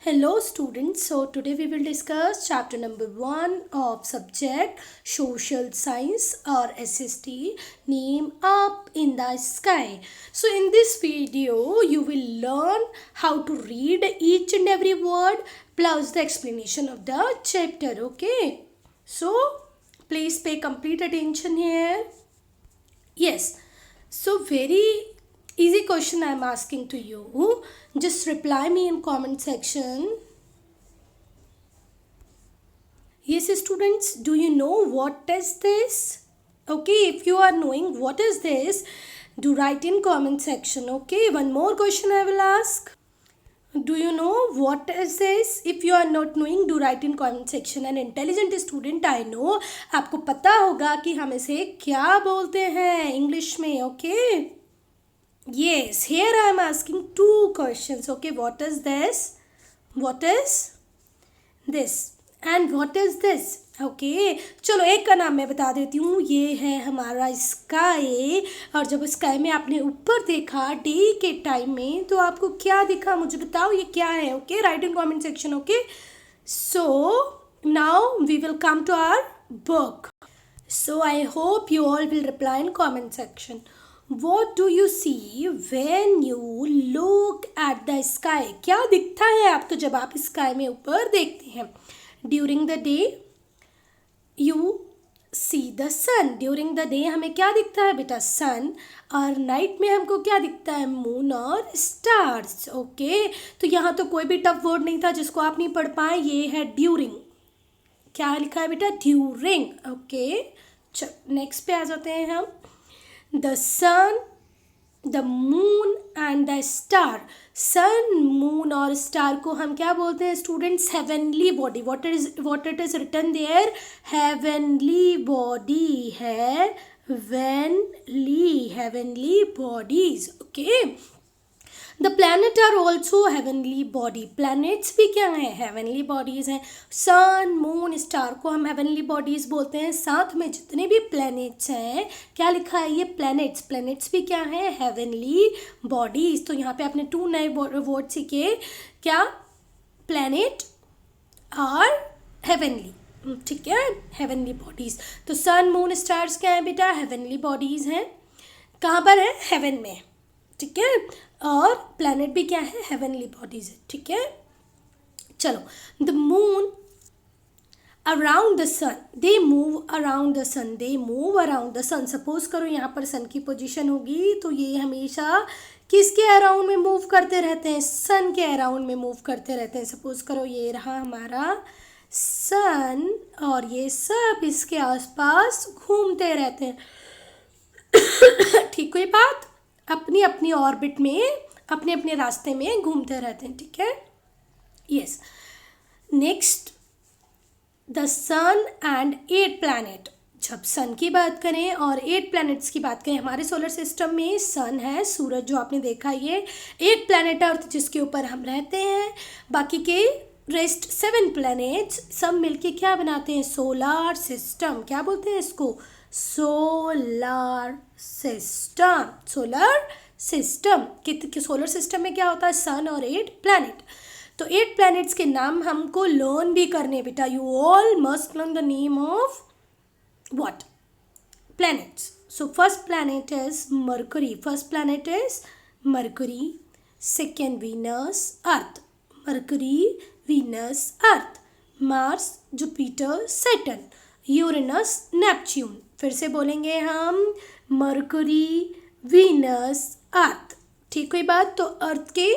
Hello students, so today we will discuss chapter number 1 of subject Social Science or SST, Name Up in the Sky. So in this video you will learn how to read each and every word plus the explanation of the chapter, okay? So please pay complete attention here. Yes, so very easy question I am asking to you. Just reply me in comment section. Yes, students, do you know what is this? Okay, if you are knowing what is this, do write in comment section. Okay, one more question I will ask. Do you know what is this? If you are not knowing, do write in comment section. An intelligent student I know, आपको पता होगा कि हम इसे क्या बोलते हैं English में. Okay. Yes, here I am asking two questions. Okay, what is this? What is this? And what is this? Okay, चलो एक का नाम मैं बता देती हूँ. ये है हमारा स्काई. और जब स्काई में आपने ऊपर देखा डे के टाइम में तो आपको क्या दिखा मुझे बताओ ये क्या है. Okay, right in comment section. Okay, so now we will come to our book. So I hope you all will reply in comment section. What do you see when you look at the sky? क्या दिखता है आपको जब आप sky में ऊपर देखते हैं? During the day you see the sun. During the day हमें क्या दिखता है बेटा? sun. और नाइट में हमको क्या दिखता है? मून और स्टार्स. ओके, तो यहाँ तो कोई भी टफ वर्ड नहीं था जिसको आप नहीं पढ़ पाए. ये है ड्यूरिंग. क्या लिखा है बेटा? ड्यूरिंग. ओके, चलो नेक्स्ट पे आ जाते हैं हम. The sun, the moon and the star. Sun, moon और star को हम क्या बोलते हैं students? heavenly body. What it is written there? Heavenly body है. Heavenly bodies. Okay. The planet are also heavenly body. Planets भी क्या हैं? Heavenly bodies हैं. Sun, moon, star को हम heavenly bodies बोलते हैं. साथ में जितने भी planets हैं, क्या लिखा है ये? planets. Planets भी क्या हैं? heavenly bodies. तो यहाँ पे आपने 2 नए वर्ड सीखे. क्या? planet और heavenly. ठीक है, heavenly bodies. तो sun, moon, stars क्या है बेटा? heavenly bodies हैं. कहाँ पर है? heaven में. ठीक है, और प्लैनेट भी क्या है? हेवनली बॉडीज है. ठीक है, चलो. The moon around the sun. They move around the sun. They move around the sun. Suppose करो यहाँ पर सन की पोजीशन होगी तो ये हमेशा किसके अराउंड में मूव करते रहते हैं? सन के अराउंड में मूव करते रहते हैं. सपोज करो ये रहा हमारा सन और ये सब इसके आसपास घूमते रहते हैं. ठीक, कोई बात? अपनी अपनी ऑर्बिट में अपने अपने रास्ते में घूमते रहते हैं. ठीक है, yes. Next, the sun and 8 planet. जब सन की बात करें और 8 प्लैनेट्स की बात करें, हमारे सोलर सिस्टम में सन है, सूरज जो आपने देखा, ये 8 प्लैनेट अर्थ जिसके ऊपर हम रहते हैं. बाकी के रेस्ट 7 प्लैनेट्स सब मिलके क्या बनाते हैं? Solar system. क्या बोलते हैं इसको? Solar system. सोलर सिस्टम कि सोलर सिस्टम में क्या होता है? सन और 8 प्लैनेट. तो 8 प्लैनेट्स के नाम हमको लर्न भी करने बेटा. You all must learn the name of what? Planets. So first planet is mercury. First planet is mercury. Second Venus, earth. Mercury, Venus, Earth. Mars, Jupiter, Saturn. Uranus, Neptune. फिर से बोलेंगे हम, मरकरी, वीनस, अर्थ. ठीक हुई बात? तो अर्थ के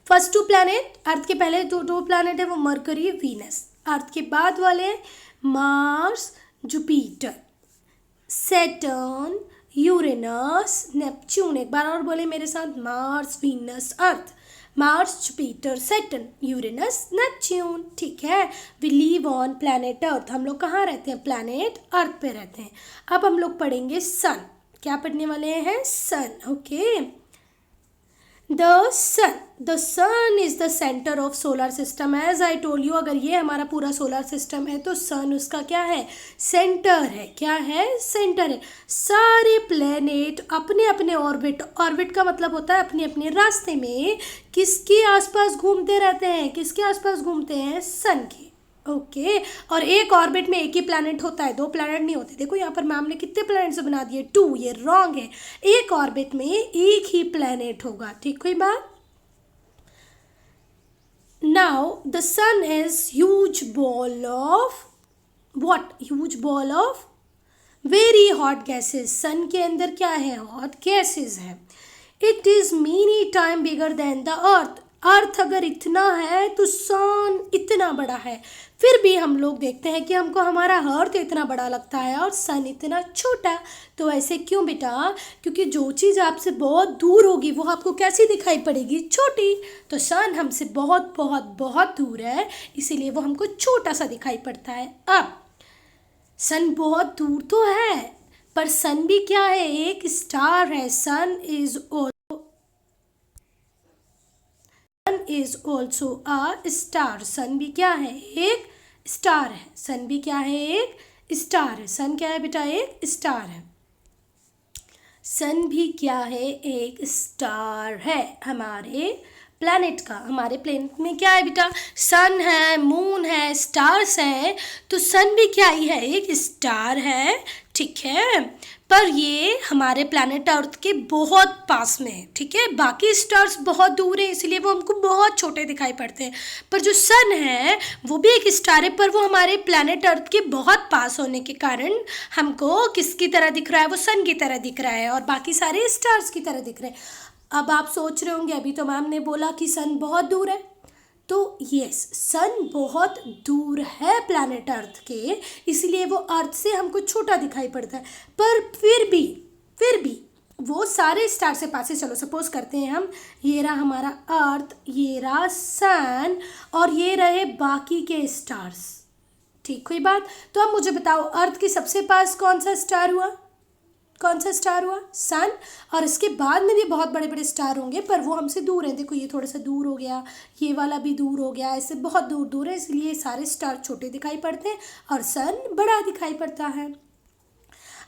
first 2 planet, अर्थ के पहले दो प्लैनेट है वो मरकरी, वीनस. अर्थ के बाद वाले Mars, Jupiter, Saturn, Uranus, Neptune. एक बार और बोले मेरे साथ, Mars, Venus, Earth. Mars, Jupiter, Saturn, Uranus, Neptune. ठीक है, we live on planet Earth. हम लोग कहाँ रहते हैं? प्लैनेट अर्थ पे रहते हैं. अब हम लोग पढ़ेंगे सन. क्या पढ़ने वाले हैं? Sun. Okay, the sun is the centre of solar system. As I told you, अगर ये हमारा पूरा सोलर सिस्टम है तो सन उसका क्या है, सेंटर है। क्या है, सेंटर है। सारे प्लेनेट अपने अपने ऑर्बिट, ऑर्बिट का मतलब होता है अपने अपने रास्ते में किसके आसपास घूमते रहते हैं, किसके आसपास घूमते हैं, सन के। ओके और एक ऑर्बिट में एक ही प्लैनेट होता है, 2 प्लैनेट नहीं होते। देखो यहाँ पर मैम ने कितने प्लैनेट्स बना दिए, 2, ये रॉन्ग है। एक ऑर्बिट में एक ही प्लैनेट होगा, ठीक कोई बात। Now the sun is huge ball of what, huge ball of very hot gases. Sun के अंदर क्या है, हॉट गैसेस है। It is many time bigger than the earth. Earth अगर इतना है तो सन इतना बड़ा है। फिर भी हम लोग देखते हैं कि हमको हमारा अर्थ इतना बड़ा लगता है और सन इतना छोटा। तो ऐसे क्यों बेटा, क्योंकि जो चीज़ आपसे बहुत दूर होगी वो आपको कैसी दिखाई पड़ेगी, छोटी। तो सन हमसे बहुत बहुत बहुत दूर है, इसीलिए वो हमको छोटा सा दिखाई पड़ता है। अब सन बहुत दूर तो है, पर सन भी क्या है, एक स्टार है। सन इज ऑल्सो अ स्टार। सन भी क्या है, एक स्टार है। सन भी क्या है, एक स्टार है। सन क्या है बेटा, एक स्टार है। सन भी क्या है, एक स्टार है हमारे प्लैनेट का। हमारे प्लैनेट में क्या है बेटा, सन है, मून है, स्टार्स हैं। तो सन भी क्या ही है, एक स्टार है, ठीक है। पर ये हमारे प्लैनेट अर्थ के बहुत पास में है, ठीक है। बाकी स्टार्स बहुत दूर है, इसलिए वो हमको बहुत छोटे दिखाई पड़ते हैं। पर जो सन है वो भी एक स्टार है, पर वो हमारे प्लैनेट अर्थ के बहुत पास होने के कारण हमको किसकी तरह दिख रहा है, वो सन की तरह दिख रहा है और बाकी सारे स्टार्स की तरह दिख रहे हैं। अब आप सोच रहे होंगे, अभी तो मैम ने बोला कि सन बहुत दूर है। तो यस, सन बहुत दूर है प्लैनेट अर्थ के, इसलिए वो अर्थ से हमको छोटा दिखाई पड़ता है। पर फिर भी वो सारे स्टार से पास है। चलो सपोज करते हैं हम, ये रहा हमारा अर्थ, ये रहा सन और ये रहे बाकी के स्टार्स, ठीक हुई बात। तो अब मुझे बताओ, अर्थ के सबसे पास कौन सा स्टार हुआ, कौन सा स्टार हुआ, सन। और इसके बाद में भी बहुत बड़े बड़े स्टार होंगे, पर वो हमसे दूर हैं। देखो ये थोड़ा सा दूर हो गया, ये वाला भी दूर हो गया, ऐसे बहुत दूर दूर है, इसलिए सारे स्टार छोटे दिखाई पड़ते हैं और सन बड़ा दिखाई पड़ता है।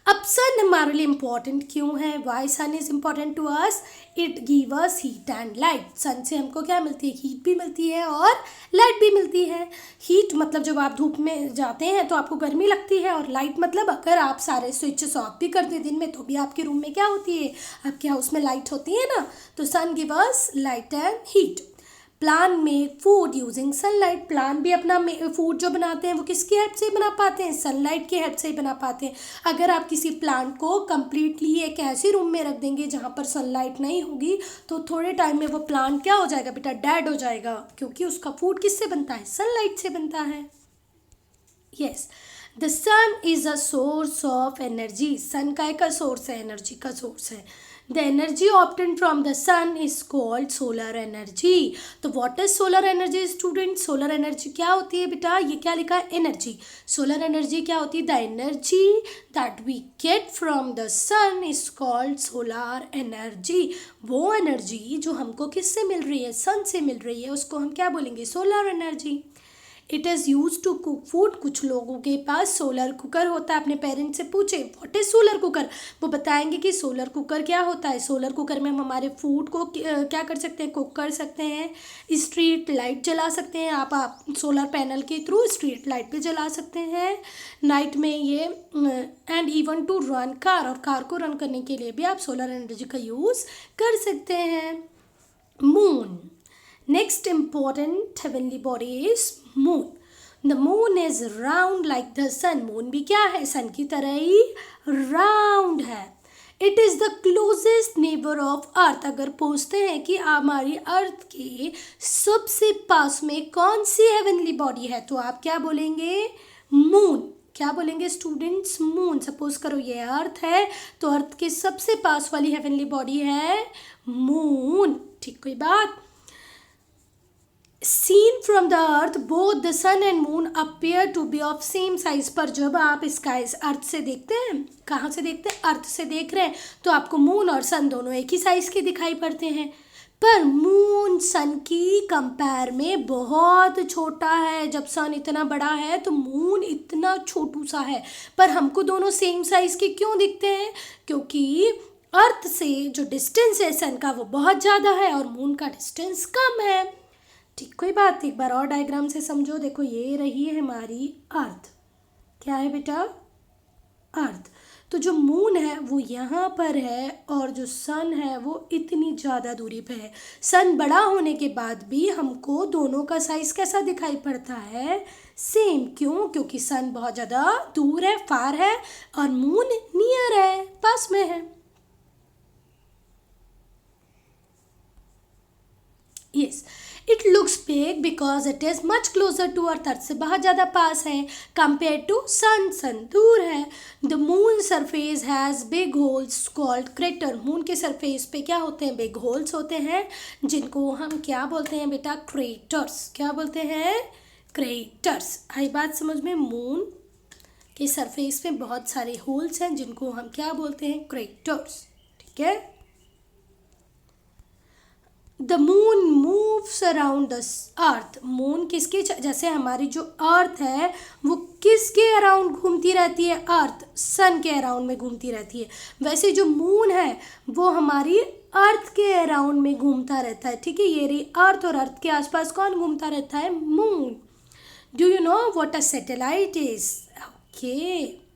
अब सन हमारे लिए इम्पॉर्टेंट क्यों है, why sun is important to us, it give us heat and light. Sun से हमको क्या मिलती है, हीट भी मिलती है और लाइट भी मिलती है। हीट मतलब जब आप धूप में जाते हैं तो आपको गर्मी लगती है, और लाइट मतलब अगर आप सारे स्विचेस ऑफ भी कर दें दिन में तो भी आपके रूम में क्या होती है, आपके हाउस में लाइट होती है ना। तो sun give us light and heat. Plant make food using sunlight. Plant भी अपना फूड जो बनाते हैं वो किसकी हेल्प से बना पाते हैं, सनलाइट की हेल्प से ही बना पाते हैं। अगर आप किसी प्लांट को कम्प्लीटली एक ऐसे रूम में रख देंगे जहाँ पर सनलाइट नहीं होगी तो थोड़े टाइम में वो प्लांट क्या हो जाएगा बेटा, डेड हो जाएगा, क्योंकि उसका फूड किससे बनता है, सनलाइट से बनता है। Yes, the sun is a source of energy. Sun का एक सोर्स है, एनर्जी का सोर्स है। The energy obtain from the sun is called solar energy. तो what is solar energy student, solar energy क्या होती है बेटा, ये क्या लिखा है, एनर्जी। सोलर एनर्जी क्या होती है, the energy that we get from the sun is called solar energy. वो एनर्जी जो हमको किससे मिल रही है, सन से मिल रही है, उसको हम क्या बोलेंगे, solar energy. It is use to cook food. कुछ लोगों के पास सोलर कुकर होता है। अपने पेरेंट्स से पूछे व्हाट इज़ सोलर कुकर, वो बताएंगे कि सोलर कुकर क्या होता है। सोलर कुकर में हम हमारे फूड को क्या कर सकते हैं, कुक कर सकते हैं। स्ट्रीट लाइट जला सकते हैं आप सोलर पैनल के थ्रू स्ट्रीट लाइट भी जला सकते हैं नाइट में ये। And even to run car, और कार को रन करने के लिए भी आप सोलर एनर्जी का यूज़ कर सकते हैं। Moon, next important heavenly body is moon. The moon is round like the sun. moon भी क्या है, sun की तरह ही round है। It is the closest neighbor of earth. अगर पूछते हैं कि हमारी अर्थ के सबसे पास में कौन सी heavenly body है तो आप क्या बोलेंगे, moon। क्या बोलेंगे स्टूडेंट्स, मून। सपोज करो ये अर्थ है तो अर्थ के सबसे पास वाली हेवनली बॉडी है मून, ठीक कोई बात। Seen from the earth, both the sun and moon appear to be of same size. पर जब आप स्काई अर्थ से देखते हैं, कहाँ से देखते हैं, अर्थ से देख रहे हैं तो आपको मून और सन दोनों एक ही साइज के दिखाई पड़ते हैं। पर मून सन की कंपेयर में बहुत छोटा है। जब सन इतना बड़ा है तो मून इतना छोटू सा है। पर हमको दोनों सेम साइज के क्यों दिखते हैं? क्योंकि अर्थ से जो डिस्टेंस है सन का वो बहुत ज़्यादा है और मून का डिस्टेंस कम है। ठीक, कोई बात, एक बार और डायग्राम से समझो। देखो ये रही है हमारी अर्थ। क्या है बेटा? अर्थ। तो जो मून है वो यहाँ पर है और जो सन है वो इतनी ज़्यादा दूरी पे है। सन बड़ा होने के बाद भी हमको दोनों का साइज कैसा दिखाई पड़ता है? सेम। क्यों? क्योंकि सन बहुत ज़्यादा दूर है, फार है, और मून नियर है, पास में है। Yes, it looks big because it is much closer to earth. Earth से बहुत ज़्यादा पास है कंपेयर टू सन। सन दूर है। The moon surface has big holes called crater. Moon के सरफेस पे क्या होते हैं? बिग होल्स होते हैं, जिनको हम क्या बोलते हैं बेटा? क्रेटर्स। क्या बोलते हैं? क्रेटर्स। आई बात समझ में? मून के सरफेस पे बहुत सारे होल्स हैं जिनको हम क्या बोलते हैं? क्रेटर्स। ठीक है। The moon moves around the earth. Moon किसके, जैसे हमारी जो अर्थ है वो किसके अराउंड घूमती रहती है? अर्थ सन के अराउंड में घूमती रहती है। वैसे जो मून है वो हमारी अर्थ के अराउंड में घूमता रहता है। ठीक है, ये रही अर्थ, और अर्थ के आसपास कौन घूमता रहता है? Moon. Do you know what a satellite is? Okay,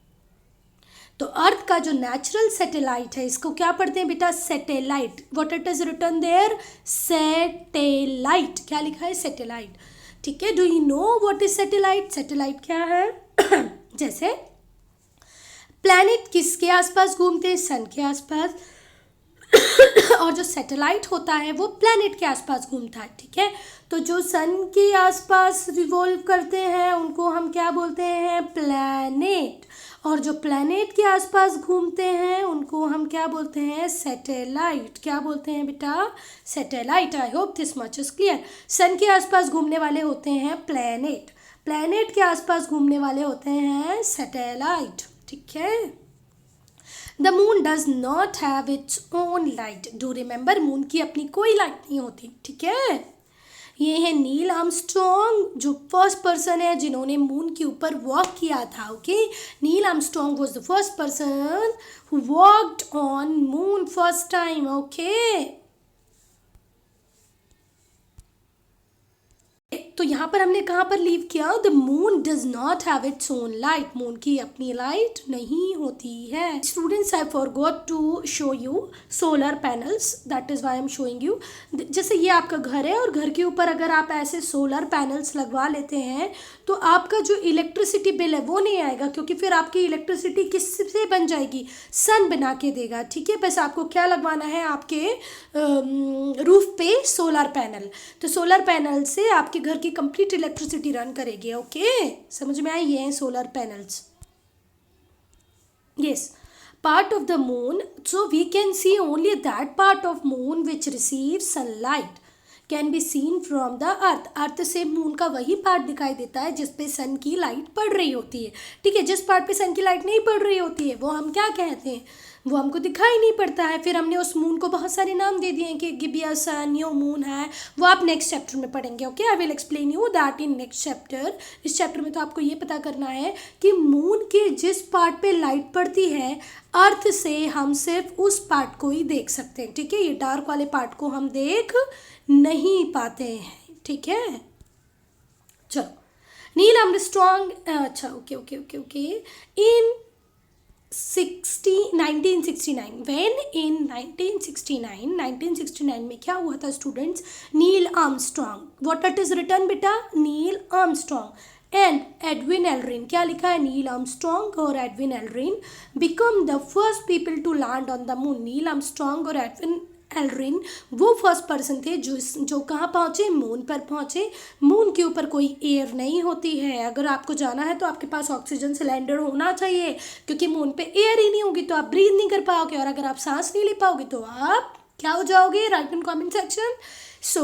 तो अर्थ का जो नेचुरल सैटेलाइट है इसको क्या पढ़ते हैं बेटा? Satellite. What it is written there? Satellite. क्या लिखा है? सैटेलाइट। ठीक है, do you know what is satellite? Satellite क्या है? जैसे प्लैनेट किसके आसपास घूमते हैं? सन के आसपास। और जो सैटेलाइट होता है वो प्लैनेट के आसपास घूमता है। ठीक है, तो जो सन के आसपास रिवॉल्व करते हैं उनको हम क्या बोलते हैं? प्लैनेट। और जो प्लैनेट के आसपास घूमते हैं उनको हम क्या बोलते हैं? सैटेलाइट। क्या बोलते हैं बेटा? Satellite. I hope this much is clear. Sun के आसपास घूमने वाले होते हैं प्लैनेट, प्लैनेट के आसपास घूमने वाले होते हैं सैटेलाइट। ठीक है। The moon does not have its own light. Do remember, moon की अपनी कोई लाइट नहीं होती। ठीक है, ये है नील आर्मस्ट्रॉन्ग, जो फर्स्ट पर्सन है जिन्होंने मून के ऊपर वॉक किया था। Okay, Neil Armstrong was the first person who walked on moon first time. Okay, तो यहाँ पर हमने कहाँ पर लीव किया? The moon does not have its own light. Moon की अपनी लाइट नहीं होती है। Students, I forgot to show you solar panels, that is why I am showing you. जैसे ये आपका घर है और घर के ऊपर अगर आप ऐसे सोलर पैनल्स लगवा लेते हैं तो आपका जो इलेक्ट्रिसिटी बिल है वो नहीं आएगा, क्योंकि फिर आपकी इलेक्ट्रिसिटी किससे बन जाएगी? सन बना के देगा। ठीक है, बस आपको क्या लगवाना है? आपके रूफ पे सोलर पैनल। तो सोलर पैनल से आपके घर की कंप्लीट इलेक्ट्रिसिटी रन करेगी। ओके, समझ में आई? ये हैं solar panels. Yes, part of the moon, so we can see only that part of moon which receives sunlight can be seen from the earth. अर्थ से मून का वही पार्ट दिखाई देता है जिस पे सन की लाइट पड़ रही होती है। ठीक है, जिस पार्ट पे सन की लाइट नहीं पड़ रही होती है वो हम क्या कहते हैं? वो हमको दिखाई नहीं पड़ता है। फिर हमने उस मून को बहुत सारे नाम दे दिए हैं कि गिबियस है, न्यू मून है, वो आप नेक्स्ट चैप्टर में पढ़ेंगे। Okay, I will explain you that in next chapter. इस चैप्टर में तो आपको ये पता करना है कि मून के जिस पार्ट पे लाइट पड़ती है अर्थ से हम सिर्फ उस पार्ट को ही देख सकते हैं। ठीक है, ये डार्क वाले पार्ट को हम देख नहीं पाते हैं। ठीक है, चलो। नील आर्मस्ट्रॉन्ग, अच्छा okay okay okay okay, in 1969 when in 1969 में क्या हुआ था students? Neil Armstrong, what it is written बेटा? Neil Armstrong and Edwin Aldrin. क्या लिखा है? नील आर्मस्ट्रॉन्ग और Edwin Aldrin become the first people to land on the moon. Neil Armstrong और एडविन एल्ड्रिन वो फर्स्ट पर्सन थे जो कहाँ पहुँचे? मून पर पहुँचे। मून के ऊपर कोई एयर नहीं होती है। अगर आपको जाना है तो आपके पास ऑक्सीजन सिलेंडर होना चाहिए, क्योंकि मून पे एयर ही नहीं होगी तो आप ब्रीथ नहीं कर पाओगे, और अगर आप सांस नहीं ले पाओगे तो आप क्या हो जाओगे? Write in comment section. So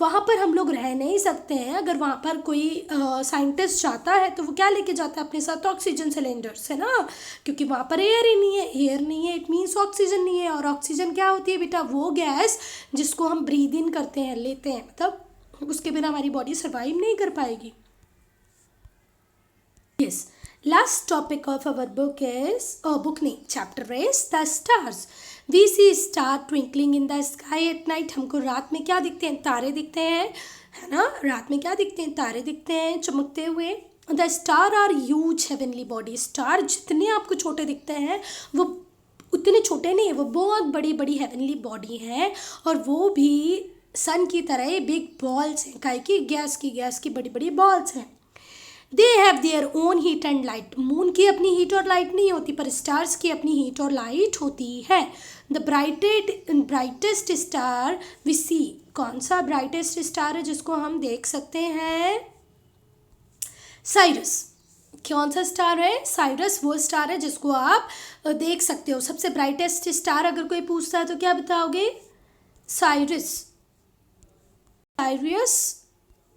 वहाँ पर हम लोग रह नहीं सकते हैं। अगर वहाँ पर कोई साइंटिस्ट जाता है तो वो क्या लेके जाता है अपने साथ? ऑक्सीजन सिलेंडर्स, है ना, क्योंकि वहाँ पर एयर ही नहीं है। एयर नहीं है इट मीन्स ऑक्सीजन नहीं है, और ऑक्सीजन क्या होती है बेटा? वो गैस जिसको हम ब्रीद इन करते हैं, लेते हैं, मतलब उसके बिना हमारी बॉडी सर्वाइव नहीं कर पाएगी। Yes, last topic of our book is, book नहीं, chapter is the stars. We see star twinkling in the sky at night. हमको रात में क्या दिखते हैं? तारे दिखते हैं, है ना। रात में क्या दिखते हैं? तारे दिखते हैं चमकते हुए। The star are huge heavenly body. Star जितने आपको छोटे दिखते हैं वो उतने छोटे नहीं है, वो बहुत बड़ी बड़ी हेवनली बॉडी है, और वो भी सन की तरह बिग बॉल्स हैं। काहे की? गैस की बड़ी बड़ी बॉल्स हैं। They have their own heat and light. Moon की अपनी हीट और लाइट नहीं होती, पर स्टार्स की अपनी हीट और लाइट होती है। द ब्राइटेस्ट स्टार वी सी। कौन सा ब्राइटेस्ट स्टार है जिसको हम देख सकते हैं? साइरस। कौन सा स्टार है? साइरस वो स्टार है जिसको आप देख सकते हो। सबसे ब्राइटेस्ट स्टार अगर कोई पूछता है तो क्या बताओगे? Sirius. Sirius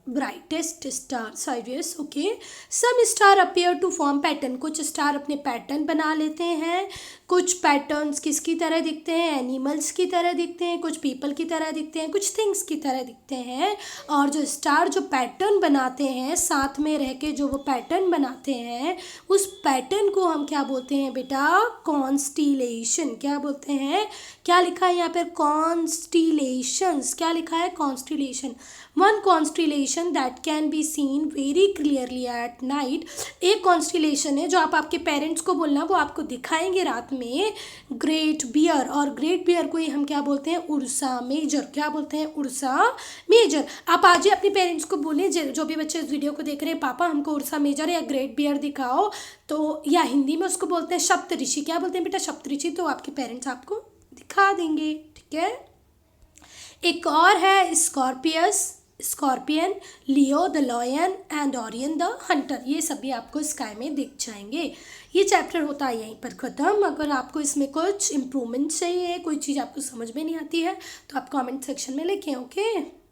brightest star, Sirius. Okay. Some star appear to form pattern. कुछ स्टार अपने पैटर्न बना लेते हैं। कुछ पैटर्न्स किसकी तरह दिखते हैं? एनिमल्स की तरह दिखते हैं, कुछ पीपल की तरह दिखते हैं, कुछ थिंग्स की तरह दिखते हैं। और जो स्टार जो पैटर्न बनाते हैं, साथ में रह के जो वो पैटर्न बनाते हैं, उस पैटर्न को हम क्या बोलते हैं बेटा? कॉन्स्टिलेशन। क्या बोलते हैं? क्या लिखा है यहाँ पर? कॉन्स्टिलेशंस। क्या लिखा है? Constellation. One constellation that can be seen very clearly at night. एक कॉन्स्टिलेशन है जो आप आपके पेरेंट्स को बोलना, वो आपको दिखाएंगे रात में। ग्रेट बियर, और ग्रेट बियर को ही हम क्या बोलते हैं? Ursa Major. क्या बोलते हैं? Ursa Major. आप आज ही अपने पेरेंट्स को बोलें, जो भी बच्चे इस वीडियो को देख रहे हैं, पापा हमको उर्सा मेजर या ग्रेट बियर दिखाओ, तो या हिंदी में उसको बोलते हैं सप्तऋषि। क्या बोलते हैं बेटा? सप्तऋषि। तो आपके पेरेंट्स आपको दिखा देंगे, ठीक है। एक और है Scorpius, scorpion, Leo the lion and Orion the Hunter. ये सभी आपको स्काई में दिख जाएंगे। ये चैप्टर होता है यहीं पर ख़त्म। अगर आपको इसमें कुछ इम्प्रूवमेंट चाहिए, कोई चीज़ आपको समझ में नहीं आती है, तो आप कमेंट सेक्शन में लिखें। ओके।